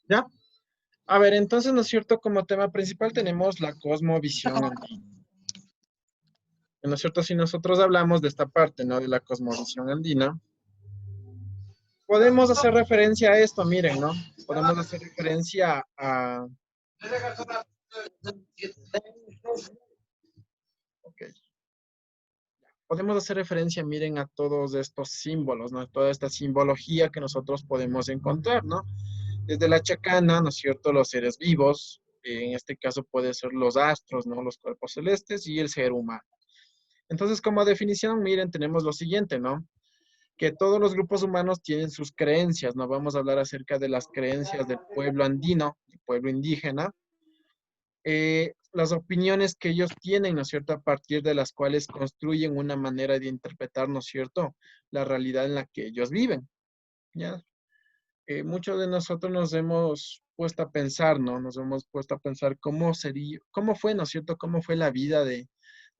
¿Ya? A ver, entonces, ¿no es cierto? Como tema principal tenemos la cosmovisión andina. ¿No es cierto? Si nosotros hablamos de esta parte, ¿no? De la cosmovisión andina, podemos hacer referencia a esto, miren, ¿no? Podemos hacer referencia a... Ok. Podemos hacer referencia, miren, a todos estos símbolos, ¿no? Toda esta simbología que nosotros podemos encontrar, ¿no? Desde la chacana, ¿no es cierto? Los seres vivos, en este caso puede ser los astros, ¿no? Los cuerpos celestes y el ser humano. Entonces, como definición, miren, tenemos lo siguiente, ¿no? Que todos los grupos humanos tienen sus creencias, ¿no? Vamos a hablar acerca de las creencias del pueblo andino, del pueblo indígena, las opiniones que ellos tienen, ¿no es cierto?, a partir de las cuales construyen una manera de interpretar, ¿no es cierto?, la realidad en la que ellos viven, ¿ya? Muchos de nosotros nos hemos puesto a pensar, ¿no? Nos hemos puesto a pensar cómo sería, cómo fue, ¿no es cierto?, cómo fue la vida de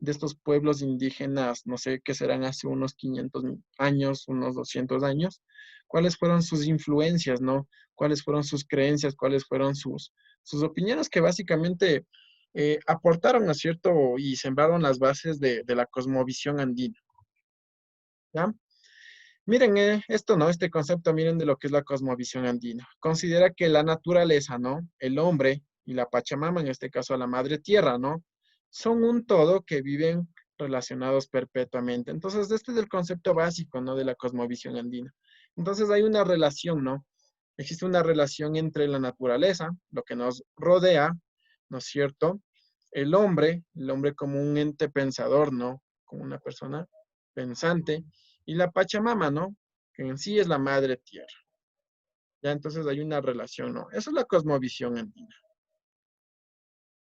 estos pueblos indígenas, no sé, qué serán hace unos 500 años, unos 200 años, cuáles fueron sus influencias, ¿no? Cuáles fueron sus creencias, cuáles fueron sus opiniones que básicamente aportaron, ¿no es cierto? Y sembraron las bases de la cosmovisión andina, ¿ya? Miren, esto, ¿no? Este concepto, miren de lo que es la cosmovisión andina. Considera que la naturaleza, ¿no? El hombre y la Pachamama, en este caso la madre tierra, ¿no? Son un todo que viven relacionados perpetuamente. Entonces, este es el concepto básico, ¿no? De la cosmovisión andina. Entonces, hay una relación, ¿no? Existe una relación entre la naturaleza, lo que nos rodea, ¿no es cierto? El hombre como un ente pensador, ¿no? Como una persona pensante, y la Pachamama, ¿no? Que en sí es la madre tierra. Ya entonces hay una relación, ¿no? Esa es la cosmovisión andina,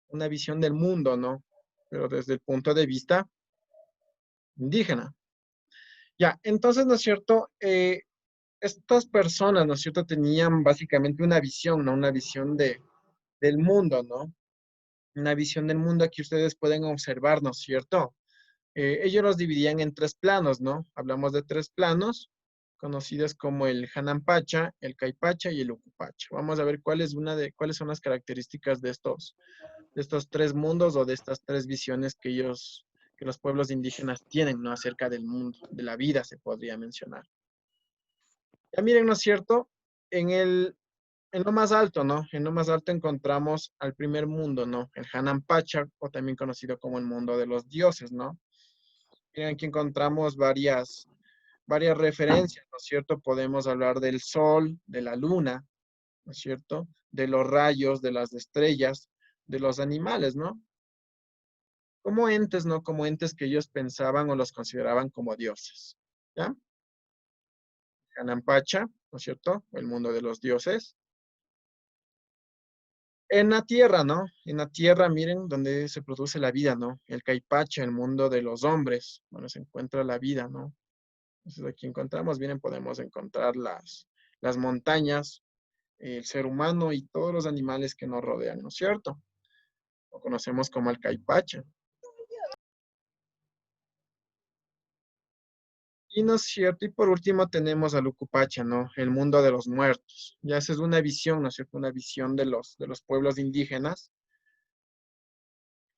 una visión del mundo, ¿no? Pero desde el punto de vista indígena. Ya, entonces, ¿no es cierto? Estas personas, ¿no es cierto? Tenían básicamente una visión, ¿no? Una visión del mundo, ¿no? Una visión del mundo que ustedes pueden observar, ¿no es cierto? Ellos los dividían en tres planos, ¿no? Hablamos de tres planos, conocidos como el Hanampacha, el Caipacha y el Ucupacha. Vamos a ver cuáles son las características de estos tres mundos o de estas tres visiones que los pueblos indígenas tienen, ¿no? Acerca del mundo, de la vida, se podría mencionar. Ya miren, ¿no es cierto? En en lo más alto, ¿no? En lo más alto encontramos al primer mundo, ¿no? El Hanampacha, o también conocido como el mundo de los dioses, ¿no? Miren, aquí encontramos varias referencias, ¿no es cierto? Podemos hablar del sol, de la luna, ¿no es cierto? De los rayos, de las estrellas, de los animales, ¿no? Como entes, ¿no? Como entes que ellos pensaban o los consideraban como dioses, ¿ya? Canampacha, ¿no es cierto? El mundo de los dioses. En la tierra, ¿no? En la tierra, miren, donde se produce la vida, ¿no? El Caipacha, el mundo de los hombres, donde se encuentra la vida, ¿no? Entonces aquí encontramos, miren, podemos encontrar las montañas, el ser humano y todos los animales que nos rodean, ¿no es cierto? Lo conocemos como el caipacha. Y no es cierto, y por último tenemos al Ucupacha, ¿no? El mundo de los muertos. Ya esa es una visión, ¿no es cierto? Una visión de los pueblos indígenas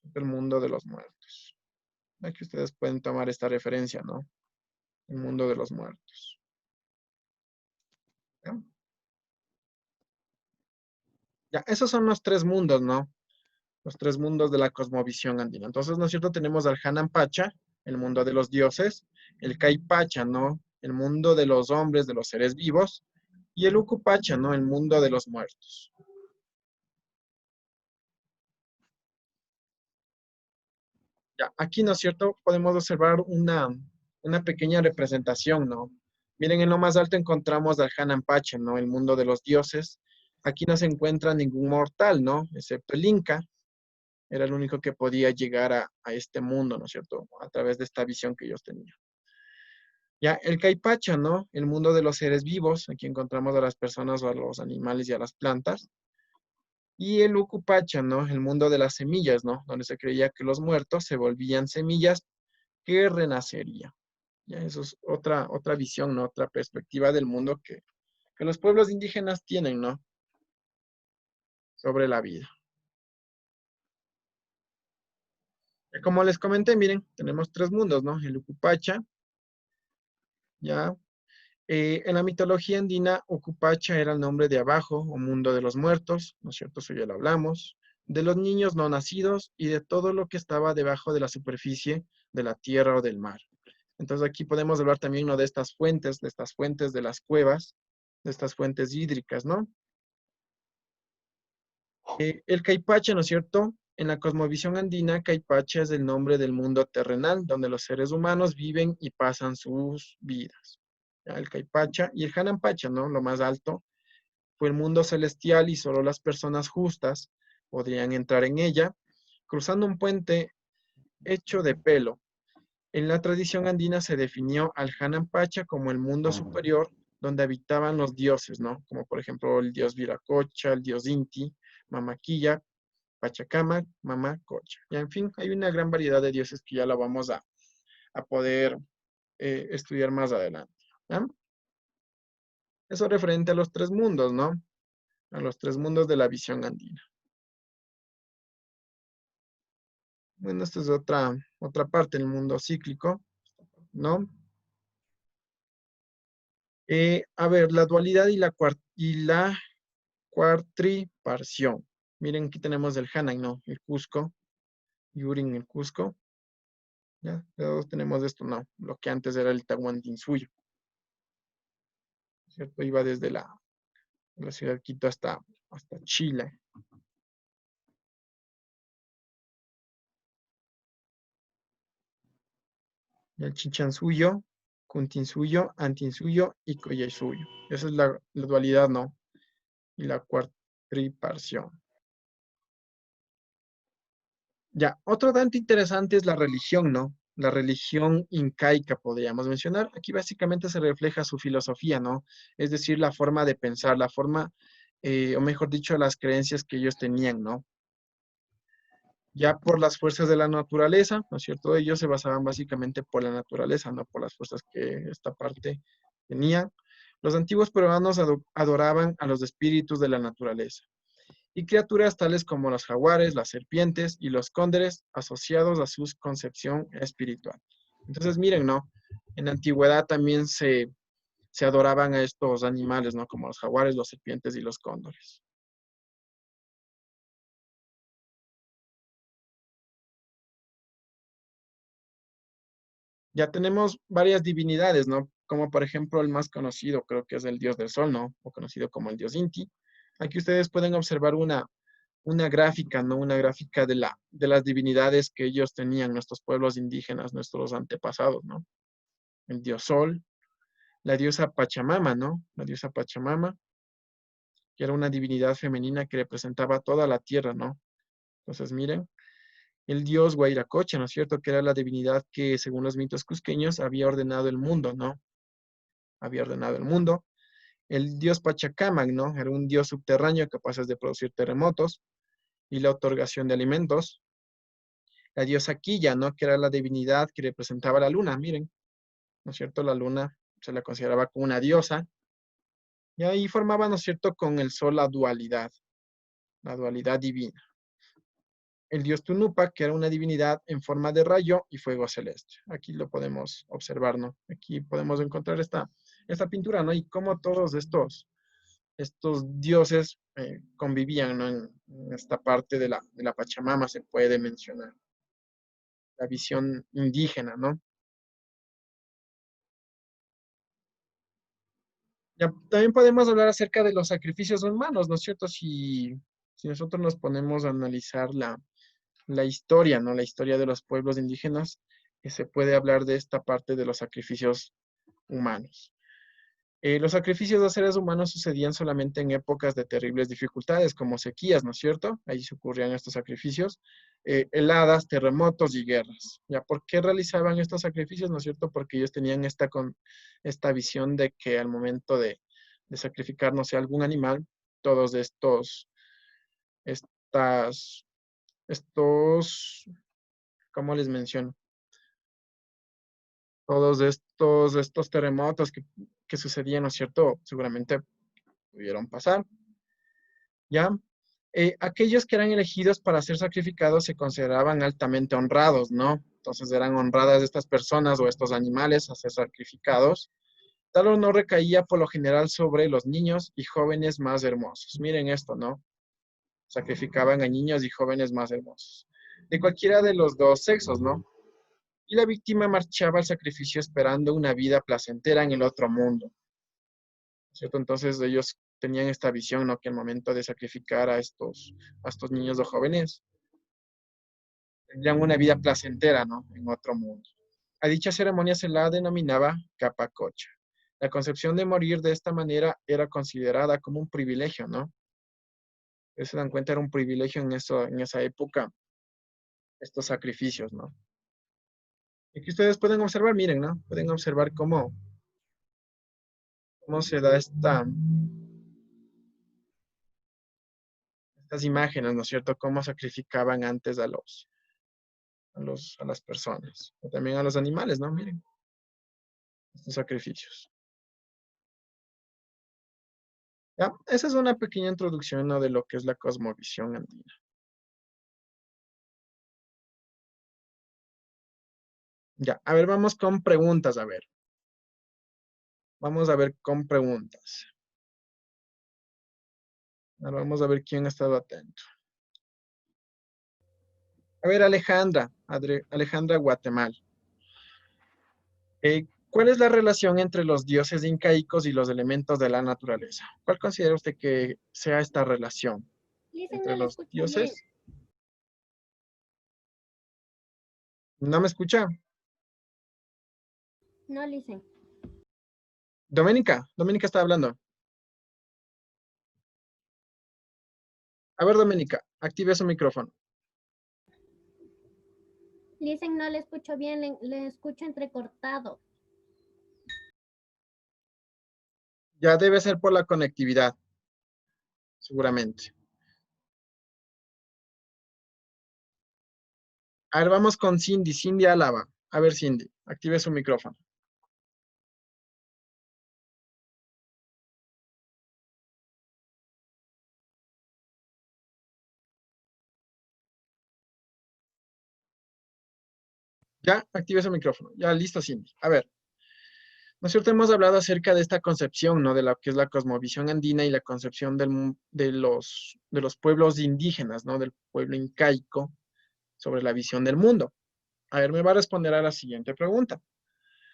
del mundo de los muertos. Aquí ustedes pueden tomar esta referencia, ¿no? El mundo de los muertos. ¿Ya? Ya, esos son los tres mundos, ¿no? Los tres mundos de la cosmovisión andina. Entonces, ¿no es cierto? Tenemos al Hanan Pacha, el mundo de los dioses, el Kai Pacha, ¿no? El mundo de los hombres, de los seres vivos, y el Ucupacha, ¿no? El mundo de los muertos. Ya, aquí, ¿no es cierto? Podemos observar una pequeña representación, ¿no? Miren, en lo más alto encontramos al Hanan Pacha, ¿no? El mundo de los dioses. Aquí no se encuentra ningún mortal, ¿no? Excepto el Inca. Era el único que podía llegar a este mundo, ¿no es cierto? A través de esta visión que ellos tenían. Ya, el Caipacha, ¿no? El mundo de los seres vivos. Aquí encontramos a las personas o a los animales y a las plantas. Y el Ucupacha, ¿no? El mundo de las semillas, ¿no? Donde se creía que los muertos se volvían semillas que renacerían. Ya, eso es otra visión, ¿no? Otra perspectiva del mundo que los pueblos indígenas tienen, ¿no? sobre la vida. Como les comenté, miren, tenemos tres mundos, ¿no? El Ucupacha, ¿ya? En la mitología andina, Ucupacha era el nombre de abajo o mundo de los muertos, ¿no es cierto? Eso ya lo hablamos. De los niños no nacidos y de todo lo que estaba debajo de la superficie de la tierra o del mar. Entonces aquí podemos hablar también, ¿no? De estas fuentes de las cuevas, de estas fuentes hídricas, ¿no? El Caipacha, ¿no es cierto? En la cosmovisión andina, Caipacha es el nombre del mundo terrenal, donde los seres humanos viven y pasan sus vidas. Ya, el Caipacha y el Hanampacha, ¿no? Lo más alto, fue el mundo celestial y solo las personas justas podrían entrar en ella, cruzando un puente hecho de pelo. En la tradición andina se definió al Hanampacha como el mundo superior donde habitaban los dioses, ¿no? Como por ejemplo el dios Viracocha, el dios Inti, Mamaquilla, Pachacamac, Mamá, Cocha. Y en fin, hay una gran variedad de dioses que ya la vamos a poder estudiar más adelante. ¿Ya? Eso referente a los tres mundos, ¿no? A los tres mundos de la visión andina. Bueno, esta es otra parte del mundo cíclico, ¿no? A ver, la dualidad y la cuartriparción. Miren, aquí tenemos el Hanay, ¿no? El Cusco, Yurin, el Cusco. ¿Ya? Todos tenemos esto, ¿no? Lo que antes era el Tahuantinsuyo, ¿cierto? Iba desde la ciudad de Quito hasta Chile. El Chichansuyo, Cuntinsuyo, Antinsuyo y Coyaysuyo. Esa es la dualidad, ¿no? Y la cuartriparción. Ya, otro dato interesante es la religión, ¿no? La religión incaica, podríamos mencionar. Aquí básicamente se refleja su filosofía, ¿no? Es decir, la forma de pensar, la forma, o mejor dicho, las creencias que ellos tenían, ¿no? Ya por las fuerzas de la naturaleza, ¿no es cierto? Ellos se basaban básicamente por la naturaleza, no por las fuerzas que esta parte tenía. Los antiguos peruanos adoraban a los espíritus de la naturaleza y criaturas tales como los jaguares, las serpientes y los cóndores asociados a su concepción espiritual. Entonces, miren, ¿no? En la antigüedad también se adoraban a estos animales, ¿no? Como los jaguares, los serpientes y los cóndores. Ya tenemos varias divinidades, ¿no? Como por ejemplo el más conocido, creo que es el dios del sol, ¿no? O conocido como el dios Inti. Aquí ustedes pueden observar una gráfica, ¿no? Una gráfica de las divinidades que ellos tenían, nuestros pueblos indígenas, nuestros antepasados, ¿no? El dios sol, la diosa Pachamama, ¿no? La diosa Pachamama, que era una divinidad femenina que representaba toda la tierra, ¿no? Entonces, miren, el dios Huayracocha, ¿no es cierto? Que era la divinidad que, según los mitos cusqueños, había ordenado el mundo, ¿no? Había ordenado el mundo. El dios Pachacamac, ¿no? Era un dios subterráneo capaz de producir terremotos y la otorgación de alimentos. La diosa Quilla, ¿no? Que era la divinidad que representaba la luna, miren, ¿no es cierto? La luna se la consideraba como una diosa. Y ahí formaba, ¿no es cierto?, con el sol la dualidad divina. El dios Tunupa, que era una divinidad en forma de rayo y fuego celeste. Aquí lo podemos observar, ¿no? Aquí podemos encontrar esta pintura, ¿no? Y cómo todos estos dioses convivían, ¿no? En esta parte de la Pachamama se puede mencionar, la visión indígena, ¿no? Ya, también podemos hablar acerca de los sacrificios humanos, ¿no es cierto? Si nosotros nos ponemos a analizar la historia, ¿no? La historia de los pueblos indígenas, se puede hablar de esta parte de los sacrificios humanos. Los sacrificios de seres humanos sucedían solamente en épocas de terribles dificultades, como sequías, ¿no es cierto? Ahí se ocurrían estos sacrificios, heladas, terremotos y guerras. ¿Ya por qué realizaban estos sacrificios, no es cierto? Porque ellos tenían esta visión de que al momento de sacrificar, no sé, algún animal, todos estas, estos, ¿cómo les menciono? Todos estos terremotos que sucedían, ¿no es cierto? Seguramente pudieron pasar, ¿ya? Aquellos que eran elegidos para ser sacrificados se consideraban altamente honrados, ¿no? Entonces eran honradas estas personas o estos animales a ser sacrificados. Tal honor recaía por lo general sobre los niños y jóvenes más hermosos. Miren esto, ¿no? Sacrificaban a niños y jóvenes más hermosos, de cualquiera de los dos sexos, ¿no? Y la víctima marchaba al sacrificio esperando una vida placentera en el otro mundo, ¿cierto? Entonces ellos tenían esta visión, ¿no? Que al momento de sacrificar a estos niños o jóvenes, tendrían una vida placentera, ¿no? En otro mundo. A dicha ceremonia se la denominaba capacocha. La concepción de morir de esta manera era considerada como un privilegio, ¿no? Se dan cuenta, era un privilegio en eso, en esa época, estos sacrificios, ¿no? Y que ustedes pueden observar, miren, ¿no? Pueden observar cómo se da estas imágenes, ¿no es cierto? Cómo sacrificaban antes a las personas, o también a los animales, ¿no? Miren, estos sacrificios. ¿Ya? Esa es una pequeña introducción, ¿no? De lo que es la cosmovisión andina. Ya, a ver, vamos con preguntas, a ver. Vamos a ver con preguntas. Ahora vamos a ver quién ha estado atento. A ver, Alejandra, Alejandra Guatemala. ¿Cuál es la relación entre los dioses incaicos y los elementos de la naturaleza? ¿Cuál considera usted que sea esta relación Listen, no entre le los escucho bien. dioses? ¿No me escucha? No, listen. Doménica está hablando. A ver, Doménica, active su micrófono. Listen, no le escucho bien, le escucho entrecortado. Ya debe ser por la conectividad, seguramente. A ver, vamos con Cindy, Cindy Álava. A ver, Cindy, active su micrófono. Ya, active su micrófono. Ya, listo, Cindy. A ver, ¿no es cierto? Hemos hablado acerca de esta concepción, ¿no? De lo que es la cosmovisión andina y la concepción de los pueblos indígenas, ¿no? Del pueblo incaico sobre la visión del mundo. A ver, me va a responder a la siguiente pregunta.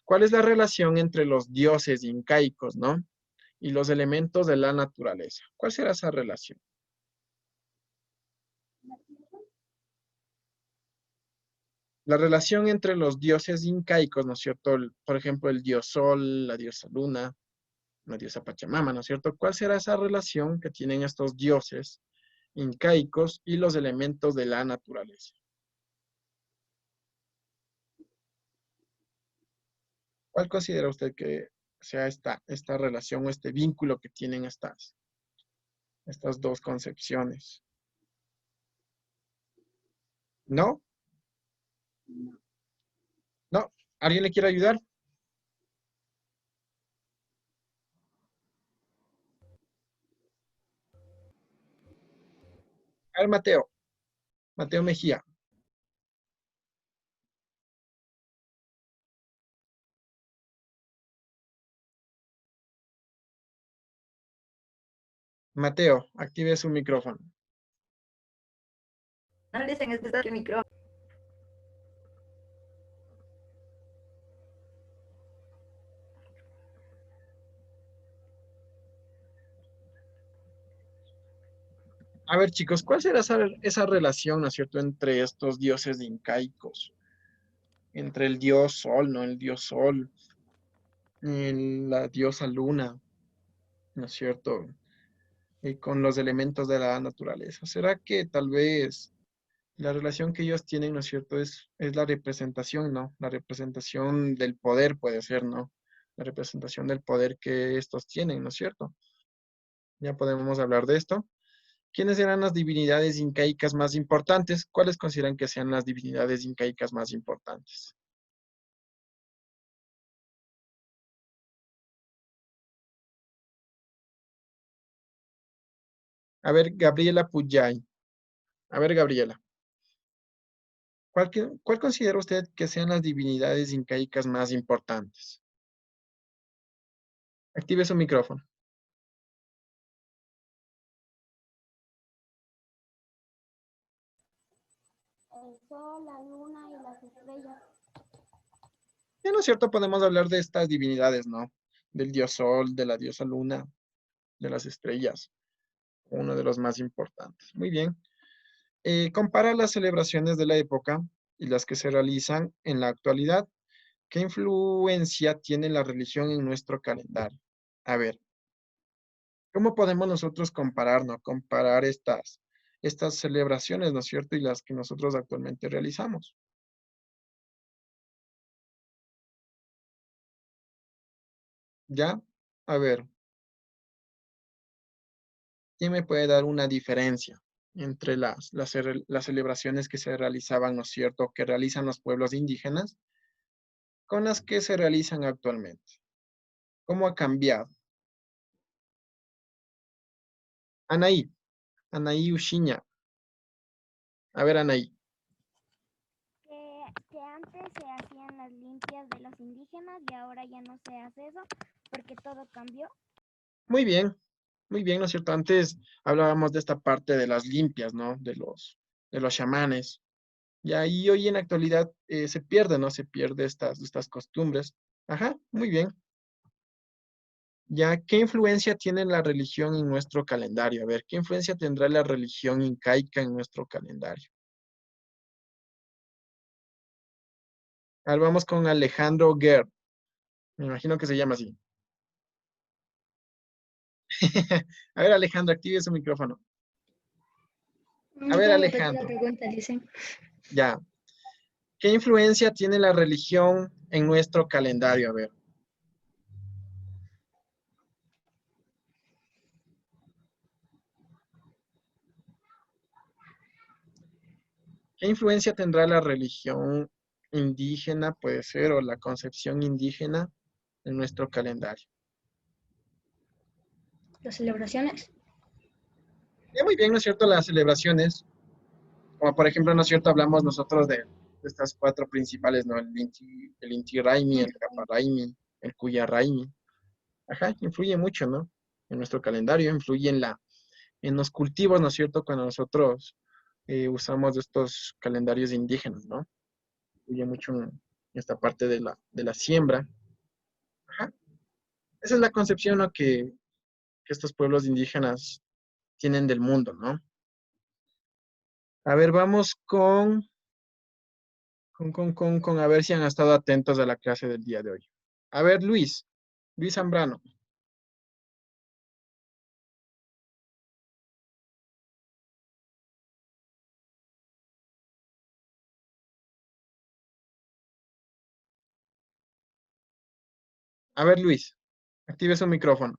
¿Cuál es la relación entre los dioses incaicos, ¿no? Y los elementos de la naturaleza? ¿Cuál será esa relación? La relación entre los dioses incaicos, ¿no es cierto? Por ejemplo, el dios Sol, la diosa Luna, la diosa Pachamama, ¿no es cierto? ¿Cuál será esa relación que tienen estos dioses incaicos y los elementos de la naturaleza? ¿Cuál considera usted que sea esta relación o este vínculo que tienen estas dos concepciones? ¿No? ¿No? ¿Alguien le quiere ayudar? A ver, Mateo. Mateo Mejía. Mateo, active su micrófono. No dicen es que está el micrófono. A ver, chicos, ¿cuál será esa relación, ¿no es cierto?, entre estos dioses incaicos, entre el dios Sol, ¿no? El dios Sol, la diosa Luna, ¿no es cierto? Y con los elementos de la naturaleza. ¿Será que tal vez la relación que ellos tienen, ¿no es cierto?, es la representación, ¿no? La representación del poder puede ser, ¿no? La representación del poder que estos tienen, ¿no es cierto? Ya podemos hablar de esto. ¿Quiénes eran las divinidades incaicas más importantes? ¿Cuáles consideran que sean las divinidades incaicas más importantes? A ver, Gabriela Puyay. A ver, Gabriela. ¿Cuál considera usted que sean las divinidades incaicas más importantes? Active su micrófono. El sol, la luna y las estrellas. Ya, ¿no es cierto? Podemos hablar de estas divinidades, ¿no? Del dios sol, de la diosa luna, de las estrellas. Uno de los más importantes. Muy bien. Compara las celebraciones de la época y las que se realizan en la actualidad. ¿Qué influencia tiene la religión en nuestro calendario? A ver, ¿cómo podemos nosotros comparar, no? Comparar estas celebraciones, ¿no es cierto? Y las que nosotros actualmente realizamos. ¿Ya? A ver, ¿quién me puede dar una diferencia entre las celebraciones que se realizaban, ¿no es cierto? Que realizan los pueblos indígenas con las que se realizan actualmente. ¿Cómo ha cambiado? Anaí, Anaí Ushiña. A ver, Anaí. Que antes se hacían las limpias de los indígenas y ahora ya no se hace eso porque todo cambió. Muy bien, ¿no es cierto? Antes hablábamos de esta parte de las limpias, ¿no? De los chamanes. Y ahí hoy en la actualidad se pierde, ¿no? Se pierde estas costumbres. Ajá, muy bien. Ya, ¿qué influencia tiene la religión en nuestro calendario? A ver, ¿qué influencia tendrá la religión incaica en nuestro calendario? A ver, vamos con Alejandro Guerr. Me imagino que se llama así. A ver, Alejandro, active su micrófono. A ¿Me ver, puedo repetir la Alejandro, pregunta, dice? ya. ¿Qué influencia tiene la religión en nuestro calendario? A ver. ¿Qué influencia tendrá la religión indígena, puede ser, o la concepción indígena en nuestro calendario? Las celebraciones. Muy bien, ¿no es cierto? Las celebraciones, como por ejemplo, ¿no es cierto? Hablamos nosotros de estas cuatro principales, ¿no? El Inti Raymi, el Capa Raymi, el Cuya Raymi. Ajá, influye mucho, ¿no? En nuestro calendario, influye en los cultivos, ¿no es cierto? Cuando nosotros usamos estos calendarios indígenas, ¿no? Influye mucho en esta parte de la siembra. Ajá. Esa es la concepción, ¿no? que estos pueblos indígenas tienen del mundo, ¿no? A ver, vamos con a ver si han estado atentos a la clase del día de hoy. A ver, Luis Zambrano. A ver, Luis, active su micrófono.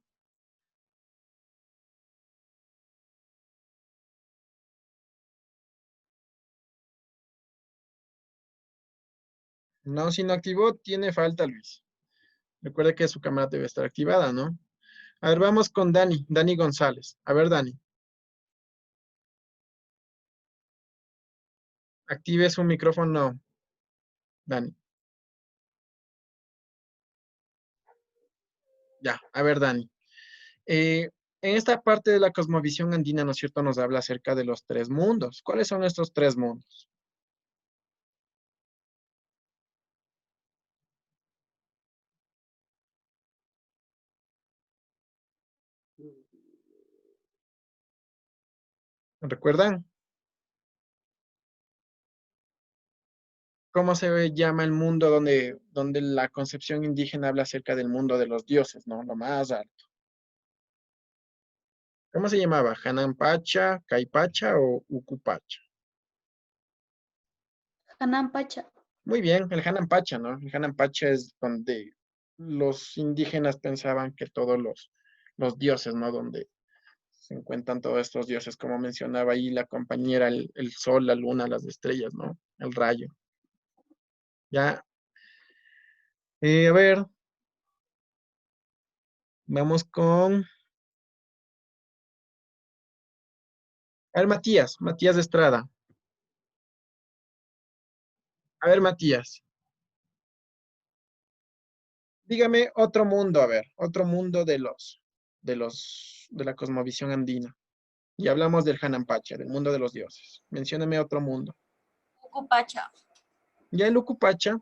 No, si no activó, tiene falta, Luis. Recuerde que su cámara debe estar activada, ¿no? A ver, vamos con Dani González. A ver, Dani, active su micrófono, Dani. Ya, a ver, Dani. En esta parte de la cosmovisión andina, ¿no es cierto?, nos habla acerca de los tres mundos. ¿Cuáles son estos tres mundos? ¿Recuerdan? ¿Cómo se llama el mundo donde la concepción indígena habla acerca del mundo de los dioses, ¿no? Lo más alto. ¿Cómo se llamaba? ¿Hanan Pacha, Caipacha o Ucupacha? Hanan Pacha. Muy bien, el Hanan Pacha, ¿no? El Hanan Pacha es donde los indígenas pensaban que todos los dioses, ¿no? Donde se encuentran todos estos dioses, como mencionaba ahí la compañera, el sol, la luna, las estrellas, ¿no? El rayo. Ya, a ver, vamos A ver, Matías Estrada. A ver, Matías. Dígame otro mundo, a ver, otro mundo de la cosmovisión andina. Y hablamos del Hanampacha, del mundo de los dioses. Mencióname otro mundo. Ucupacha. Ya el Ucupacha,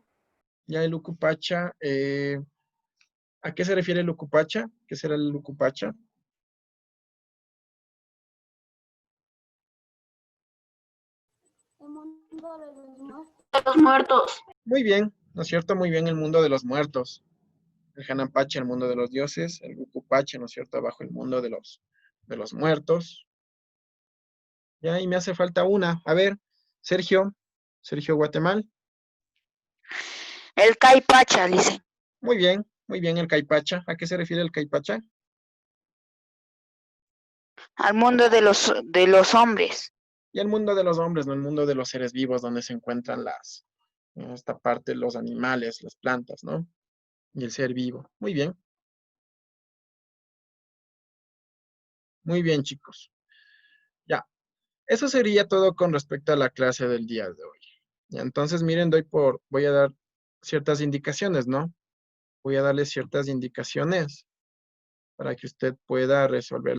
¿a qué se refiere el Ucupacha? ¿Qué será el Ucupacha? El mundo de los muertos. Los muertos. Muy bien, ¿no es cierto? Muy bien, el mundo de los muertos. El Hanampacha, el mundo de los dioses. El Ucupacha, ¿no es cierto? Abajo el mundo de los muertos. Ya, y me hace falta una. A ver, Sergio Guatemala. El Caipacha, dice. Muy bien, el Caipacha. ¿A qué se refiere el Caipacha? Al mundo de los hombres. Y el mundo de los hombres, no el mundo de los seres vivos, donde se encuentran esta parte, los animales, las plantas, ¿no? Y el ser vivo. Muy bien, chicos. Ya, eso sería todo con respecto a la clase del día de hoy. Ya, entonces, miren, voy a dar ciertas indicaciones, ¿no? Voy a darles ciertas indicaciones para que usted pueda resolver